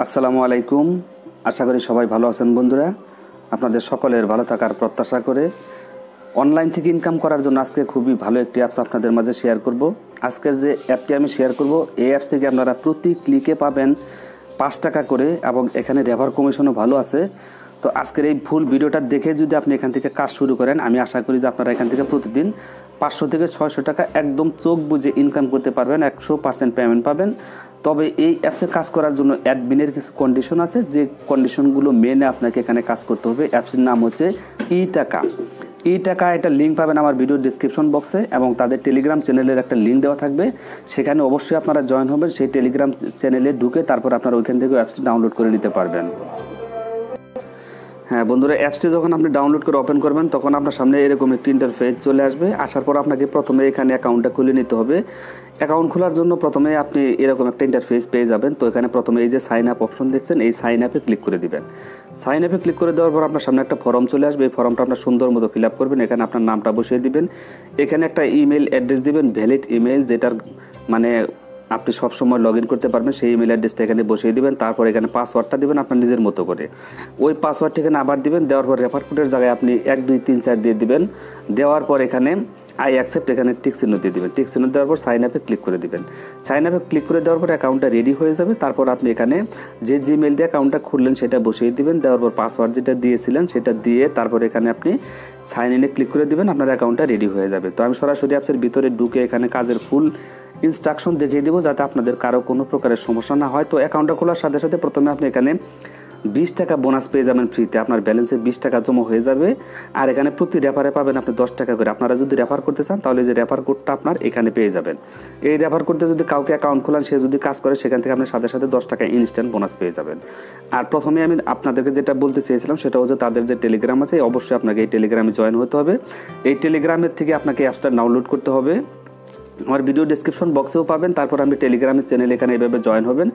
আসসালামু আলাইকুম। আশা করি সবাই ভালো আছেন বন্ধুরা। আপনাদের সকলের ভালো থাকার প্রত্যাশা করে অনলাইন থেকে ইনকাম করার জন্য আজকে খুবই ভালো একটি অ্যাপস আপনাদের মাঝে শেয়ার করব। আজকের যে অ্যাপটি আমি শেয়ার করব, এই অ্যাপস থেকে আপনারা প্রতি ক্লিকে পাবেন 5 টাকা করে এবং এখানে রেফার কমিশনও ভালো আছে। তো আজকের এই ফুল ভিডিওটা দেখে যদি আপনি এখান থেকে কাজ শুরু করেন, আমি আশা করি যে আপনারা এখান থেকে প্রতিদিন 500 থেকে 600 টাকা একদম চোখ বুঝে ইনকাম করতে পারবেন, 100% পেমেন্ট পাবেন। তবে এই অ্যাপসে কাজ করার জন্য অ্যাডমিনের কিছু কন্ডিশন আছে, যে কন্ডিশনগুলো মেনে আপনাকে এখানে কাজ করতে হবে। অ্যাপসের নাম হচ্ছে ই টাকা। এটা লিঙ্ক পাবেন আমার ভিডিও ডিসক্রিপশন বক্সে, এবং তাদের টেলিগ্রাম চ্যানেলের একটা লিঙ্ক দেওয়া থাকবে। সেখানে অবশ্যই আপনারা জয়েন হবেন। সেই টেলিগ্রাম চ্যানেলে ঢুকে তারপর আপনারা ওইখান থেকে অ্যাপসটি ডাউনলোড করে নিতে পারবেন। হ্যাঁ বন্ধুরা, অ্যাপসটি যখন আপনি ডাউনলোড করে ওপেন করবেন তখন আপনার সামনে এরকম একটি ইন্টারফেস চলে আসবে। আসার পর আপনাকে প্রথমে এখানে অ্যাকাউন্টটা খুলে নিতে হবে। অ্যাকাউন্ট খোলার জন্য প্রথমে আপনি এরকম একটা ইন্টারফেস পেয়ে যাবেন। তো এখানে প্রথমে এই যে সাইন আপ অপশন দেখছেন, এই সাইন আপে ক্লিক করে দিবেন। সাইন আপে ক্লিক করে দেওয়ার পর আপনার সামনে একটা ফর্ম চলে আসবে। এই ফর্মটা আপনার সুন্দর মতো ফিল আপ করবেন। এখানে আপনার নামটা বসিয়ে দিবেন। এখানে একটা ইমেল অ্যাড্রেস দিবেন, ভ্যালিড ইমেল, যেটার মানে আপনি সবসময় লগ ইন করতে পারবেন, সেই ইমেল অ্যাড্রেসটা এখানে বসিয়ে দিবেন। তারপর এখানে পাসওয়ার্ডটা দিবেন আপনার নিজের মতো করে। ওই পাসওয়ার্ডটা এখানে আবার দিবেন। দেওয়ার পর রেফার কোডের জায়গায় আপনি 1 2 3 4 দিয়ে দিবেন। দেওয়ার পর এখানে আই অ্যাকসেপ্ট, এখানে টিক চিহ্ন দিয়ে দিবেন। টিক চিহ্ন দেওয়ার পর সাইন আপে ক্লিক করে দিবেন। সাইন আপে ক্লিক করে দেওয়ার পর অ্যাকাউন্টটা রেডি হয়ে যাবে। তারপর আপনি এখানে যে জিমেল দিয়ে অ্যাকাউন্টটা খুললেন সেটা বসিয়ে দিবেন। দেওয়ার পর পাসওয়ার্ড যেটা দিয়েছিলেন সেটা দিয়ে তারপর এখানে আপনি সাইন ইনে ক্লিক করে দিবেন। আপনার অ্যাকাউন্টটা রেডি হয়ে যাবে। তো আমি সরাসরি অ্যাপসের ভিতরে ঢুকে এখানে কাজের ফুল ইনস্ট্রাকশন দেখিয়ে দেবো, যাতে আপনাদের কারো কোনো প্রকারের সমস্যা না হয়। তো অ্যাকাউন্টটা খোলার সাথে সাথে প্রথমে আপনি এখানে 20 টাকা বোনাস পেয়ে যাবেন ফ্রিতে। আপনার ব্যালেন্সে 20 টাকা জমা হয়ে যাবে। আর এখানে প্রতি রেফারে পাবেন আপনি 10 টাকা করে। আপনারা যদি রেফার করতে চান তাহলে যে রেফার কোডটা আপনার এখানে পেয়ে যাবেন। এই রেফার করতে যদি কাউকে অ্যাকাউন্ট খোলান, সে যদি কাজ করে, সেখান থেকে আপনি সাথে সাথে 10 টাকা ইনস্ট্যান্ট বোনাস পেয়ে যাবেন। আর প্রথমে আমি আপনাদেরকে যেটা বলতে চেয়েছিলাম সেটা হচ্ছে তাদের যে টেলিগ্রাম আছে, অবশ্যই আপনাকে এই টেলিগ্রামে জয়েন হতে হবে। এই টেলিগ্রামের থেকে আপনাকে অ্যাপসটা ডাউনলোড করতে হবে। আমার ভিডিও ডিসক্রিপশন বক্সেও পাবেন। তারপর আপনি টেলিগ্রামের চ্যানেল এখানে এভাবে জয়েন হবেন।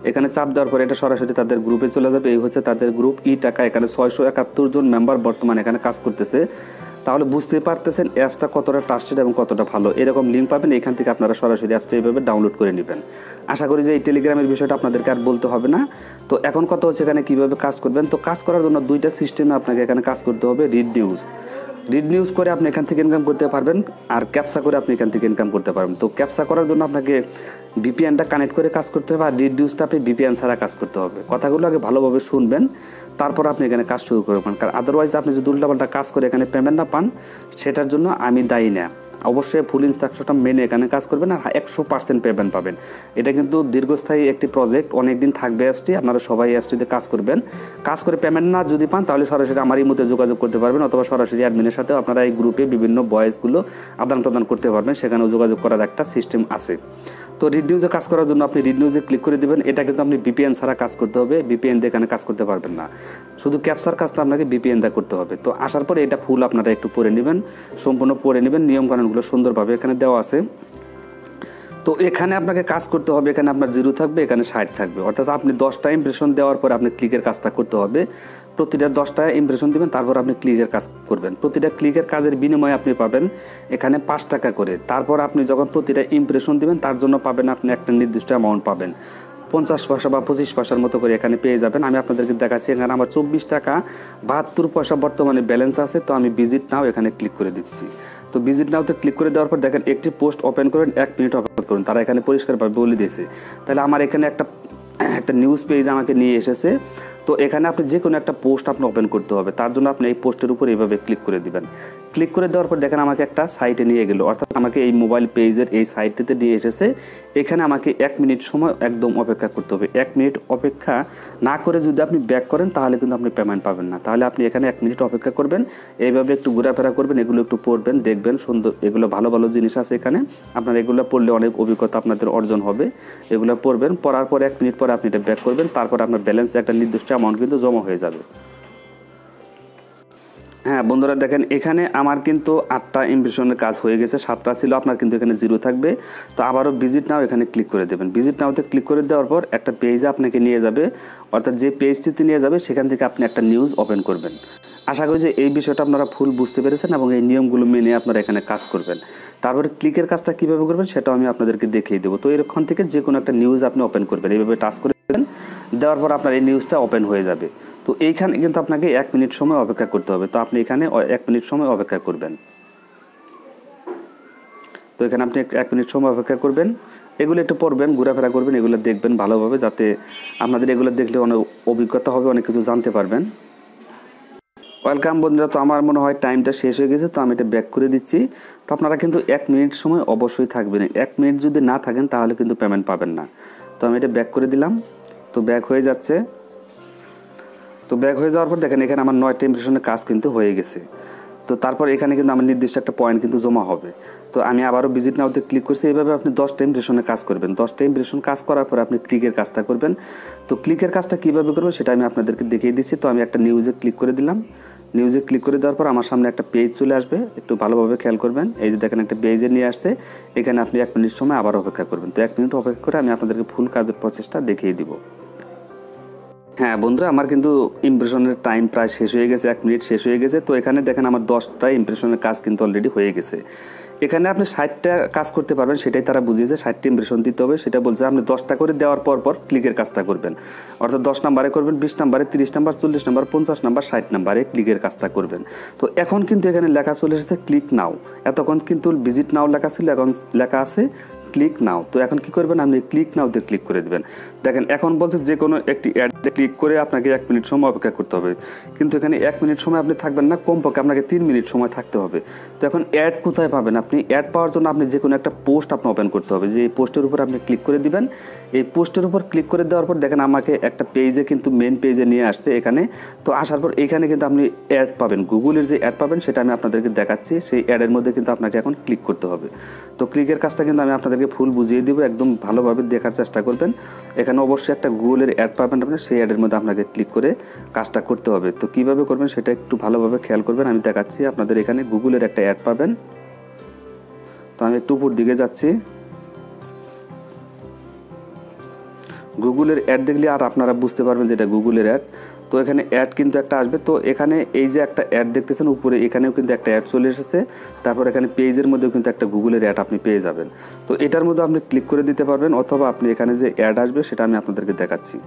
এখানে চাপ দেওয়ার পরে এটা সরাসরি তাদের গ্রুপে চলে যাবে। এই হচ্ছে তাদের গ্রুপ ই টাকা। এখানে 671 জন মেম্বার বর্তমানে এখানে কাজ করতেছে। তাহলে বুঝতে পারতেছেন অ্যাপসটা কতটা ট্রাস্টেড এবং কতটা ভালো। এরকম লিঙ্ক পাবেন, এখান থেকে আপনারা সরাসরি অ্যাপসটা এইভাবে ডাউনলোড করে নেবেন। আশা করি যে এই টেলিগ্রামের বিষয়টা আপনাদেরকে আর বলতে হবে না। তো এখন কথা হচ্ছে এখানে কীভাবে কাজ করবেন। তো কাজ করার জন্য 2টা সিস্টেমে আপনাকে এখানে কাজ করতে হবে। রিড নিউজ করে আপনি এখান থেকে ইনকাম করতে পারবেন, আর ক্যাপসা করে আপনি এখান থেকে ইনকাম করতে পারবেন। তো ক্যাপসা করার জন্য আপনাকে ভিপিএনটা কানেক্ট করে কাজ করতে হবে, আর রিড নিউজটা আপনি ভিপিএন ছাড়া কাজ করতে হবে। কথাগুলো আগে ভালোভাবে শুনবেন, তারপর আপনি এখানে কাজ শুরু করবেন। কারণ আদারওয়াইজ আপনি যদি উল্টাপাল্টা কাজ করে এখানে পেমেন্ট না পান, সেটার জন্য আমি দায়ী না। অবশ্যই ফুল ইনস্ট্রাকশনটা মেনে এখানে কাজ করবেন, আর 100% পেমেন্ট পাবেন। এটা কিন্তু দীর্ঘস্থায়ী একটি প্রজেক্ট, অনেক দিন থাকবে অ্যাপসটি। আপনারা সবাই অ্যাপসটিতে কাজ করবেন। কাজ করে পেমেন্ট না যদি পান, তাহলে সরাসরি আমারই মধ্যে যোগাযোগ করতে পারবেন, অথবা সরাসরি অ্যাডমিনের সাথে আপনারা এই গ্রুপে বিভিন্ন ভয়েসগুলো আদান প্রদান করতে পারবেন। সেখানেও যোগাযোগ করার একটা সিস্টেম আছে। তো রিড নিউজে কাজ করার জন্য আপনি রিড নিউজে ক্লিক করে দেবেন। এটা কিন্তু আপনি ভিপিএন ছাড়া কাজ করতে হবে, ভিপিএন দিয়ে এখানে কাজ করতে পারবেন না। শুধু ক্যাপচার কাজটা আপনাকে ভিপিএন দিয়ে করতে হবে। তো আসার পরে এটা ফুল আপনারা একটু পড়ে নেবেন, সম্পূর্ণ পড়ে নেবেন। নিয়মকানুনগুলো সুন্দরভাবে এখানে দেওয়া আছে। তো এখানে আপনাকে কাজ করতে হবে। এখানে আপনার 0 থাকবে, এখানে 60 থাকবে। অর্থাৎ আপনি 10টা ইমপ্রেশন দেওয়ার পর আপনি ক্লিকের কাজটা করতে হবে। প্রতিটা 10টা ইমপ্রেশন দেবেন, তারপর আপনি ক্লিকের কাজ করবেন। প্রতিটা ক্লিকের কাজের বিনিময়ে আপনি পাবেন এখানে 5 টাকা করে। তারপর আপনি যখন প্রতিটা ইমপ্রেশন দেবেন, তার জন্য পাবেন আপনি একটা নির্দিষ্ট অ্যামাউন্ট পাবেন, 50 পয়সা বা 25 পয়সার মতো করে এখানে পেয়ে যাবেন। আমি আপনাদেরকে দেখাচ্ছি। এখানে আমার 24 টাকা 72 পয়সা বর্তমানে ব্যালেন্স আছে। তো আমি ভিজিট নাও এখানে ক্লিক করে দিচ্ছি। তো ভিজিট নাওতে ক্লিক করে দেওয়ার পর দেখেন একটি পোস্ট ওপেন করেন, 1 মিনিট অপেক্ষা করুন। তারা এখানে পরিষ্কারভাবে বলে দিয়েছে। তাহলে আমার এখানে একটা নিউজ পেজ আমাকে নিয়ে এসেছে। তো এখানে আপনি যে কোনো একটা পোস্ট আপনি ওপেন করতে হবে। তার জন্য আপনি এই পোস্টের উপর এইভাবে ক্লিক করে দিবেন। ক্লিক করে দেওয়ার পর দেখেন আমাকে একটা সাইটে নিয়ে গেল, অর্থাৎ আমাকে এই মোবাইল পেজের এই সাইটটিতে নিয়ে এসেছে। এখানে আমাকে 1 মিনিট সময় একদম অপেক্ষা করতে হবে। 1 মিনিট অপেক্ষা না করে যদি আপনি ব্যাক করেন, তাহলে কিন্তু আপনি পেমেন্ট পাবেন না। তাহলে আপনি এখানে 1 মিনিট অপেক্ষা করবেন, এইভাবে একটু ঘোরাফেরা করবেন, এগুলো একটু পড়বেন, দেখবেন সুন্দর এগুলো ভালো ভালো জিনিস আছে এখানে। আপনার এগুলো পড়লে অনেক অভিজ্ঞতা আপনাদের অর্জন হবে। এগুলো পড়বেন, পড়ার পর 1 মিনিট পরে আপনি এটা ব্যাক করবেন। তারপর আপনার ব্যালেন্সে একটা নির্দিষ্ট অ্যামাউন্ট কিন্তু জমা হয়ে যাবে। হ্যাঁ বন্ধুরা, দেখেন এখানে আমার কিন্তু 8টা ইমপ্রেশনের কাজ হয়ে গেছে, 7টা ছিল। আপনার কিন্তু এখানে 0 থাকবে। তো আবারও ভিজিট নাও এখানে ক্লিক করে দেবেন। ভিজিট নাওতে ক্লিক করে দেওয়ার পর একটা পেজে আপনাকে নিয়ে যাবে, অর্থাৎ যে পেজটিতে নিয়ে যাবে সেখান থেকে আপনি একটা নিউজ ওপেন করবেন। আশা করি যে এই বিষয়টা আপনারা ফুল বুঝতে পেরেছেন এবং এই নিয়মগুলো মেনে আপনারা এখানে কাজ করবেন। তারপরে ক্লিকের কাজটা কীভাবে করবেন সেটাও আমি আপনাদেরকে দেখিয়ে দেবো। তো এরকম থেকে যে কোনো একটা নিউজ আপনি ওপেন করবেন, এইভাবে টাচ করে দেওয়ার পর আপনার এই নিউজটা ওপেন হয়ে যাবে। তো এইখানে কিন্তু আপনাকে 1 মিনিট সময় অপেক্ষা করতে হবে। তো আপনি এখানে 1 মিনিট সময় অপেক্ষা করবেন। তো এখানে আপনি 1 মিনিট সময় অপেক্ষা করবেন। এগুলো একটু পড়বেন, ঘোরাফেরা করবেন, এগুলো দেখবেন ভালোভাবে, যাতে আপনাদের এগুলো দেখলে অনেক অভিজ্ঞতা হবে, অনেক কিছু জানতে পারবেন। ওয়েলকাম বন্ধুরা, তো আমার মনে হয় টাইমটা শেষ হয়ে গেছে, তো আমি এটা ব্যাক করে দিচ্ছি। তো আপনারা কিন্তু 1 মিনিট সময় অবশ্যই থাকবেন। 1 মিনিট যদি না থাকেন তাহলে কিন্তু পেমেন্ট পাবেন না। তো আমি এটা ব্যাক করে দিলাম। তো ব্যাক হয়ে যাচ্ছে। তো ব্যাক হয়ে যাওয়ার পর দেখেন এখানে আমার 9টা ইমপ্রেশনের কাজ কিন্তু হয়ে গেছে। তো তারপর এখানে কিন্তু আমার নির্দিষ্ট একটা পয়েন্ট কিন্তু জমা হবে। তো আমি আবারও ভিজিট নাওতে ক্লিক করছি। এইভাবে আপনি 10টা ইমপ্রেশনে কাজ করবেন। 10টা ইমপ্রেশন কাজ করার পর আপনি ক্লিকের কাজটা করবেন। তো ক্লিকের কাজটা কীভাবে করবেন সেটা আমি আপনাদেরকে দেখিয়ে দিচ্ছি। তো আমি একটা নিউজে ক্লিক করে দিলাম। নিউজে ক্লিক করে দেওয়ার পর আমার সামনে একটা পেজ চলে আসবে, একটু ভালোভাবে খেয়াল করবেন। এই যে দেখেন একটা পেজে নিয়ে আসছে। এখানে আপনি 1 মিনিট সময় আবার অপেক্ষা করবেন। তো 1 মিনিট অপেক্ষা করে আমি আপনাদেরকে ফুল কাজের প্রসেসটা দেখিয়ে দিব। হ্যাঁ বন্ধুরা, আমার কিন্তু ইমপ্রেশনের টাইম প্রায় শেষ হয়ে গেছে, 1 মিনিট শেষ হয়ে গেছে। তো এখানে দেখেন আমার 10টা ইমপ্রেশনের কাজ কিন্তু অলরেডি হয়ে গেছে। এখানে আপনি 60টা কাজ করতে পারবেন, সেটাই তারা বুঝিয়েছে। 60টা ইমপ্রেশন দিতে হবে, সেটা বলছে আপনি 10টা করে দেওয়ার পর ক্লিকের কাজটা করবেন। অর্থাৎ 10 নম্বরে করবেন, 20 নম্বরে, 30 নম্বর, 40 নম্বর, 50 নম্বর, 60 নম্বরে ক্লিকের কাজটা করবেন। তো এখন কিন্তু এখানে লেখা চলে এসেছে ক্লিক নাও। এতক্ষণ কিন্তু ভিজিট নাও লেখা ছিল, এখন লেখা আছে ক্লিক নাও। তো এখন কি করবেন, আপনি ক্লিক নাওতে ক্লিক করে দেবেন। দেখেন এখন বলছে যে কোনো একটি অ্যাডে ক্লিক করে আপনাকে 1 মিনিট সময় অপেক্ষা করতে হবে। কিন্তু এখানে 1 মিনিট সময় আপনি থাকবেন না, কমপক্ষে আপনাকে 3 মিনিট সময় থাকতে হবে। তো এখন অ্যাড কোথায় পাবেন? আপনি অ্যাড পাওয়ার জন্য আপনি যে কোনো একটা পোস্ট আপনি ওপেন করতে হবে। যে এই পোস্টের উপর আপনি ক্লিক করে দিবেন। এই পোস্টের উপর ক্লিক করে দেওয়ার পর দেখেন আমাকে একটা পেজে কিন্তু মেন পেজে নিয়ে আসছে এখানে। তো আসার পর এখানে কিন্তু আপনি অ্যাড পাবেন, গুগলের যে অ্যাড পাবেন সেটা আমি আপনাদেরকে দেখাচ্ছি। সেই অ্যাডের মধ্যে কিন্তু আপনাকে এখন ক্লিক করতে হবে। তো ক্লিকের কাজটা কিন্তু আমি আপনাদেরকে ফুল বুঝিয়ে দিব, একদম ভালোভাবে দেখার চেষ্টা করবেন। এখানে অবশ্যই একটা গুগলের অ্যাড পাবেন আপনি, সেই অ্যাডের মধ্যে আপনাকে ক্লিক করে কাজটা করতে হবে। তো কীভাবে করবেন সেটা একটু ভালোভাবে খেয়াল করবেন, আমি দেখাচ্ছি আপনাদের। এখানে গুগলের একটা অ্যাড পাবেন। তো আমি একটু উপর দিকে যাচ্ছি। গুগলের অ্যাড দেখলে আর আপনারা বুঝতে পারবেন যে এটা গুগলের অ্যাড। তো এখানে অ্যাড কিন্তু একটা আসবে। তো এখানে এই যে একটা অ্যাড দেখতেছেন উপরে, এখানেও কিন্তু একটা অ্যাড চলে এসেছে। তারপর এখানে পেজের মধ্যেও কিন্তু একটা গুগলের অ্যাড আপনি পেয়ে যাবেন। তো এটার মধ্যে আপনি ক্লিক করে দিতে পারবেন, অথবা আপনি এখানে যে অ্যাড আসবে সেটা আমি আপনাদেরকে দেখাচ্ছি।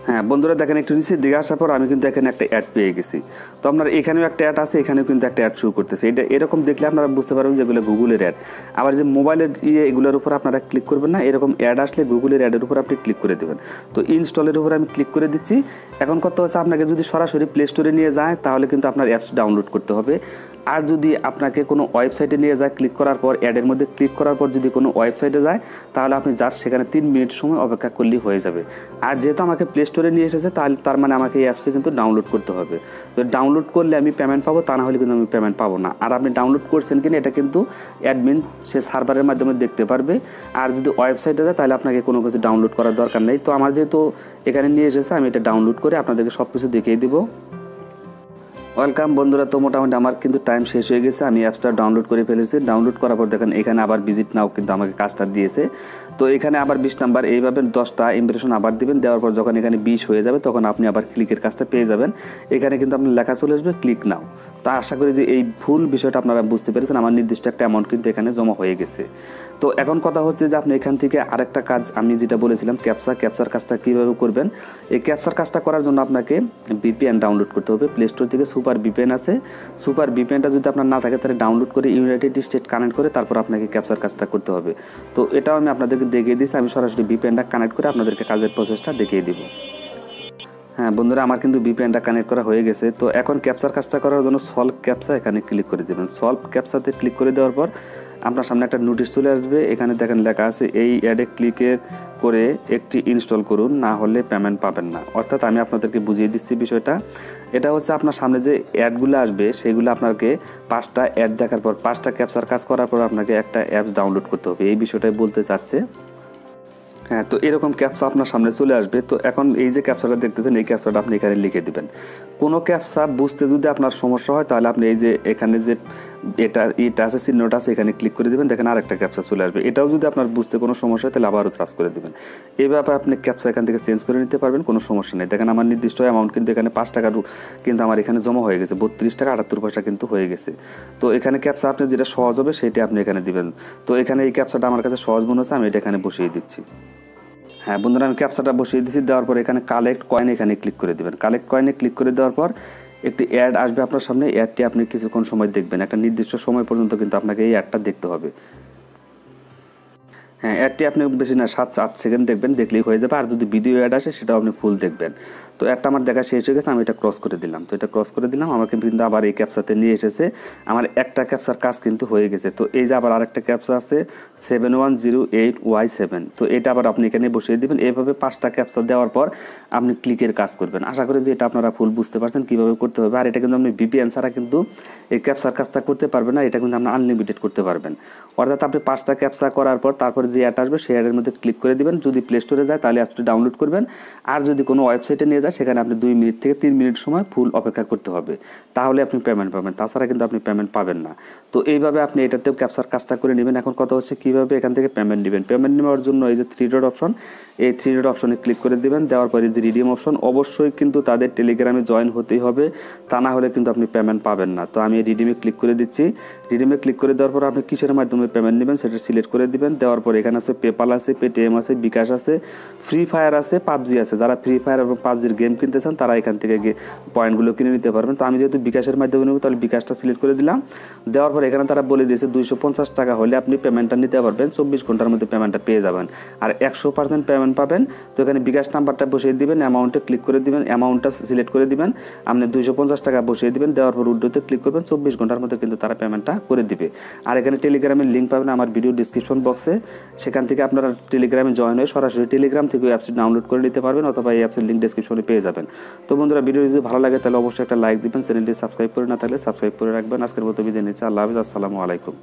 হ্যাঁ বন্ধুরা, দেখেন একটু নিচে দিকে আসার পর আমি কিন্তু এখানে একটা অ্যাড পেয়ে গেছি। তো আপনার এখানেও একটা অ্যাড আছে, এখানেও কিন্তু একটা অ্যাড শুরু করতেছে। এটা এরকম দেখলে আপনারা বুঝতে পারবেন যে এগুলো গুগলের অ্যাড। আবার যে মোবাইলের এগুলোর উপর আপনারা ক্লিক করবেন না, এরকম অ্যাড আসলে গুগলের অ্যাডের উপর আপনি ক্লিক করে দেবেন। তো ইনস্টলের উপর আমি ক্লিক করে দিচ্ছি। এখন কত হচ্ছে, আপনাকে যদি সরাসরি প্লে স্টোরে নিয়ে যায় তাহলে কিন্তু আপনার অ্যাপস ডাউনলোড করতে হবে। আর যদি আপনাকে কোনো ওয়েবসাইটে নিয়ে যায়, ক্লিক করার পর অ্যাডের মধ্যে ক্লিক করার পর যদি কোনো ওয়েবসাইটে যায় তাহলে আপনি জাস্ট সেখানে 3 মিনিট সময় অপেক্ষা করলেই হয়ে যাবে। আর যেহেতু আমাকে প্লে স্টোরে নিয়ে এসেছে তার মানে আমাকে এই অ্যাপসটি কিন্তু ডাউনলোড করতে হবে। তো ডাউনলোড করলে আমি পেমেন্ট পাবো, তা না হলে কিন্তু আমি পেমেন্ট পাবো না। আর আপনি ডাউনলোড করছেন কিনা এটা কিন্তু অ্যাডমিন সে সার্ভারের মাধ্যমে দেখতে পারবে। আর যদি ওয়েবসাইটে যায় তাহলে আপনাকে কোনো কিছু ডাউনলোড করার দরকার নেই। তো আমার যেহেতু এখানে নিয়ে এসেছে আমি এটা ডাউনলোড করে আপনাদেরকে সব কিছু দেখিয়ে দিব। ওয়েলকাম বন্ধুরা, তো মোটামুটি আমার কিন্তু টাইম শেষ হয়ে গেছে। আমি অ্যাপসটা ডাউনলোড করে ফেলেছি। ডাউনলোড করার পর দেখেন এখানে আবার ভিজিট নাও কিন্তু আমাকে কাজটা দিয়েছে। তো এখানে আবার 20 নাম্বার, এইভাবে 10টা ইমপ্রেশন আবার দিবেন। দেওয়ার পর যখন এখানে 20 হয়ে যাবে তখন আপনি আবার ক্লিকের কাজটা পেয়ে যাবেন। এখানে কিন্তু আপনার লেখা চলে আসবে ক্লিক নাও। তো আশা করি যে এই ফুল বিষয়টা আপনারা বুঝতে পেরেছেন। আমার নির্দিষ্ট একটা অ্যামাউন্ট কিন্তু এখানে জমা হয়ে গেছে। তো এখন কথা হচ্ছে যে আপনি এখান থেকে আরেকটা কাজ আমি যেটা বলেছিলাম ক্যাপচার কাজটা কীভাবে করবেন। এই ক্যাপচার কাজটা করার জন্য আপনাকে ভিপিএন ডাউনলোড করতে হবে। প্লে স্টোর থেকে সুপার ভিপিএন আছে। সুপার ভিপিএনটা যদি আপনার না থাকে তাহলে ডাউনলোড করে ইউনাইটেড স্টেট কানেক্ট করে তারপর আপনাকে ক্যাপচার কাজটা করতে হবে। তো এটাও আমি আপনাদেরকে দেখিয়ে দিয়েছি। আমি সরাসরি ভিপিএনটা কানেক্ট করে আপনাদেরকে কাজের প্রসেসটা দেখিয়ে দিব। হ্যাঁ বন্ধুরা, আমার কিন্তু ভিপিএনটা কানেক্ট করা হয়ে গেছে। তো এখন ক্যাপচার কাজটা করার জন্য সলভ ক্যাপচা এখানে ক্লিক করে দেবেন। সলভ ক্যাপচাতে ক্লিক করে দেওয়ার পর আপনার সামনে একটা নোটিশ চলে আসবে। এখানে দেখেন লেখা আছে এই অ্যাডে ক্লিকের করে একটি ইনস্টল করুন, না হলে পেমেন্ট পাবেন না। অর্থাৎ আমি আপনাদেরকে বুঝিয়ে দিচ্ছি বিষয়টা। এটা হচ্ছে আপনার সামনে যে অ্যাডগুলো আসবে সেগুলো আপনাকে 5টা অ্যাড দেখার পর 5টা ক্যাপচার কাজ করার পর আপনাকে একটা অ্যাপস ডাউনলোড করতে হবে, এই বিষয়টাই বলতে চাচ্ছে। হ্যাঁ, তো এরকম ক্যাপচা আপনার সামনে চলে আসবে। তো এখন এই যে ক্যাপচাটা দেখতেছেন এই ক্যাপচাটা আপনি এখানে লিখে দিবেন। কোনো ক্যাপচা বুঝতে যদি আপনার সমস্যা হয় তাহলে আপনি এই যে এখানে যে এটা আছে চিহ্নটা আছে এখানে ক্লিক করে দেবেন। দেখেন আরেকটা ক্যাপচা চলে আসবে। এটাও যদি আপনার বুঝতে কোনো সমস্যা হয় তাহলে আবারও ট্রাস করে দেবেন। এইভাবে আপনি ক্যাপচা এখান থেকে চেঞ্জ করে নিতে পারবেন, কোনো সমস্যা নেই। দেখেন আমার নির্দিষ্ট অ্যামাউন্ট কিন্তু এখানে 5 টাকা কিন্তু আমার এখানে জমা হয়ে গেছে, 32 টাকা 78 পয়সা কিন্তু হয়ে গেছে। তো এখানে ক্যাপচা আপনি যেটা সহজ হবে সেটা আপনি এখানে দিবেন। তো এখানে এই ক্যাপচাটা আমার কাছে সহজ মনে হচ্ছে, আমি এটা এখানে বসিয়ে দিচ্ছি। হ্যাঁ বন্ধুরা, আমি ক্যাপচাটা বসিয়ে দিয়েছি। দেওয়ার পর এখানে কালেক্ট কয়েন এখানে ক্লিক করে দেবেন। কালেক্ট কয়েনে ক্লিক করে দেওয়ার পর একটি অ্যাড আসবে আপনার সামনে। অ্যাডটি আপনি কিছুক্ষণ সময় দেখবেন, একটা নির্দিষ্ট সময় পর্যন্ত কিন্তু আপনাকে এই অ্যাডটা দেখতে হবে। হ্যাঁ, অ্যাডটি আপনি বেশি না 7-8 সেকেন্ড দেখবেন, দেখলেই হয়ে যাবে। আর যদি ভিডিও অ্যাড আসে সেটাও আপনি ফুল দেখবেন। তো অ্যাডটা আমার দেখা শেষ হয়ে গেছে, আমি এটা ক্রস করে দিলাম। তো এটা ক্রস করে দিলাম, আমাকে কিন্তু আবার এই ক্যাপচাতে নিয়ে এসেছে। আমার একটা ক্যাপচার কাজ কিন্তু হয়ে গেছে। তো এই যে আবার আরেকটা ক্যাপচা আছে 7108Y7। তো এটা আবার আপনি এখানে বসিয়ে দিবেন। এইভাবে 5টা ক্যাপচা দেওয়ার পর আপনি ক্লিকের কাজ করবেন। আশা করি যে এটা আপনারা ফুল বুঝতে পারছেন কীভাবে করতে হবে। আর এটা কিন্তু আপনি VPN ছাড়া কিন্তু এই ক্যাপচার কাজটা করতে পারবেন না। এটা কিন্তু আপনি আনলিমিটেড করতে পারবেন। অর্থাৎ আপনি 5টা ক্যাপচা করার পর তারপরে যে অ্যাড আসবে সেই অ্যাডের মধ্যে ক্লিক করে দিবেন। যদি প্লে স্টোরে যায় তাহলে অ্যাপসটি ডাউনলোড করবেন। আর যদি কোনো ওয়েবসাইটে নিয়ে যায় সেখানে আপনি 2 মিনিট থেকে 3 মিনিট সময় ফুল অপেক্ষা করতে হবে, তাহলে আপনি পেমেন্ট পাবেন। তাছাড়া কিন্তু আপনি পেমেন্ট পাবেন না। তো এইভাবে আপনি এটাতেও ক্যাপচার কাজটা করে নেবেন। এখন কথা হচ্ছে কীভাবে এখান থেকে পেমেন্ট নেবেন। পেমেন্ট নেওয়ার জন্য এই যে 3 ডট অপশন, এই 3 ডট অপশনে ক্লিক করে দেবেন। দেওয়ার পরে যে রিডিম অপশন, অবশ্যই কিন্তু তাদের টেলিগ্রামে জয়েন হতেই হবে, তা না হলে কিন্তু আপনি পেমেন্ট পাবেন না। তো আমি রিডিমে ক্লিক করে দিচ্ছি। রিডিমে ক্লিক করে দেওয়ার পর আপনি কিসের মাধ্যমে পেমেন্ট নেবেন সেটা সিলেক্ট করে দিবেন। দেওয়ার পর এখানে আছে পেপাল আছে, পেটিএম আছে, বিকাশ আছে, ফ্রি ফায়ার আছে, পাবজি আছে। যারা ফ্রি ফায়ার এবং পাবজির গেম কিনতে চান তারা এখান থেকে পয়েন্টগুলো কিনে নিতে পারবেন। তো আমি যেহেতু বিকাশের মাধ্যমে নেব তাহলে বিকাশটা সিলেক্ট করে দিলাম। দেওয়ার পর এখানে তারা বলে দিয়েছে 250 টাকা হলে আপনি পেমেন্টটা নিতে পারবেন, 24 ঘন্টার মধ্যে পেমেন্টটা পেয়ে যাবেন। আর 100% পেমেন্ট পাবেন। তো এখানে বিকাশ নাম্বারটা বসিয়ে দিবেন, অ্যামাউন্টে ক্লিক করে দিবেন, অ্যামাউন্টটা সিলেক্ট করে দিবেন, আপনি 250 টাকা বসিয়ে দিবেন। দেওয়ার পর উইথড্রোতে ক্লিক করবেন, 24 ঘন্টার মধ্যে কিন্তু তারা পেমেন্টটা করে দিবে। আর এখানে টেলিগ্রামের লিঙ্ক পাবেন আমার ভিডিও ডিসক্রিপশন বক্সে, সেখান থেকে আপনারা টেলিগ্রামে জয়েন হয়ে সরাসরি টেলিগ্রাম থেকে অ্যাপসটি ডাউনলোড করে নিতে পারবেন, অথবা এই অ্যাপসের লিঙ্ক ডেসক্রিপশনে পেয়ে যাবেন। তো বন্ধুরা, ভিডিও যদি ভালো লাগে তাহলে অবশ্যই একটা লাইক দিবেন, চ্যানেলটি সাবস্ক্রাইব করে না থাকলে সাবস্ক্রাইব করে রাখবেন। আজকের মতো বিদায় নিচ্ছি। আল্লাহ হাফেজ, আসসালামু আলাইকুম।